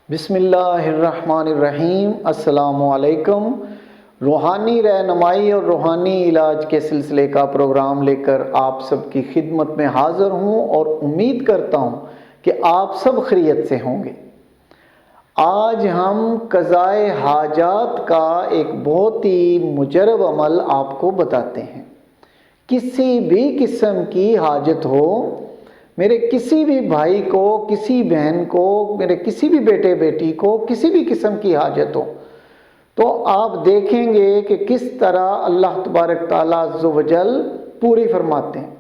بسم اللہ الرحمن الرحیم۔ السلام علیکم۔ روحانی رہنمائی اور روحانی علاج کے سلسلے کا پروگرام لے کر آپ سب کی خدمت میں حاضر ہوں اور امید کرتا ہوں کہ آپ سب خیریت سے ہوں گے۔ آج ہم قضائے حاجات کا ایک بہت ہی مجرب عمل آپ کو بتاتے ہیں۔ کسی بھی قسم کی حاجت ہو، میرے کسی بھی بھائی کو، کسی بہن کو، میرے کسی بھی بیٹے بیٹی کو کسی بھی قسم کی حاجت ہو، تو آپ دیکھیں گے کہ کس طرح اللہ تبارک تعالیٰ عز و جل پوری فرماتے ہیں۔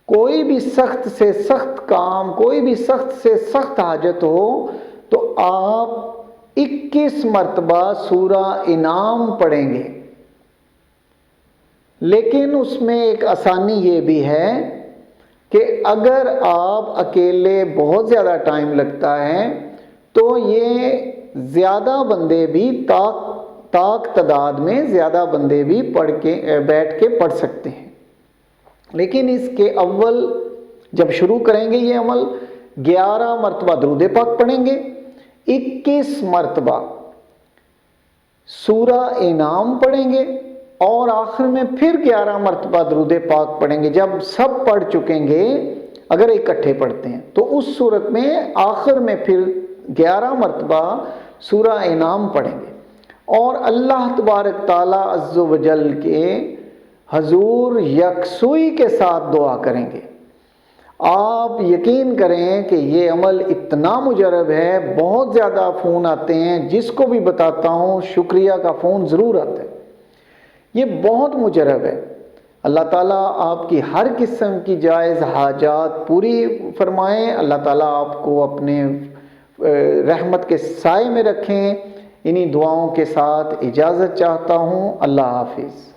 کوئی بھی سخت سے سخت کام، کوئی بھی سخت سے سخت حاجت ہو تو آپ 21 مرتبہ سورہ انعام پڑھیں گے۔ لیکن اس میں ایک آسانی یہ بھی ہے کہ اگر آپ اکیلے بہت زیادہ ٹائم لگتا ہے تو یہ زیادہ بندے بھی طاق تعداد میں زیادہ بندے بھی بیٹھ کے پڑھ سکتے ہیں۔ لیکن اس کے اول جب شروع کریں گے یہ عمل، 11 مرتبہ درود پاک پڑھیں گے، 21 مرتبہ سورہ انعام پڑھیں گے اور آخر میں پھر 11 مرتبہ درود پاک پڑھیں گے۔ جب سب پڑھ چکیں گے، اگر اکٹھے پڑھتے ہیں تو اس صورت میں آخر میں پھر 11 مرتبہ سورہ انعام پڑھیں گے اور اللہ تبارک تعالیٰ عز و جل کے حضور یکسوئی کے ساتھ دعا کریں گے۔ آپ یقین کریں کہ یہ عمل اتنا مجرب ہے، بہت زیادہ فون آتے ہیں، جس کو بھی بتاتا ہوں شکریہ کا فون ضرور آتا ہے۔ یہ بہت مجرب ہے۔ اللہ تعالیٰ آپ کی ہر قسم کی جائز حاجات پوری فرمائیں۔ اللہ تعالیٰ آپ کو اپنے رحمت کے سائے میں رکھیں۔ انہی دعاؤں کے ساتھ اجازت چاہتا ہوں۔ اللہ حافظ۔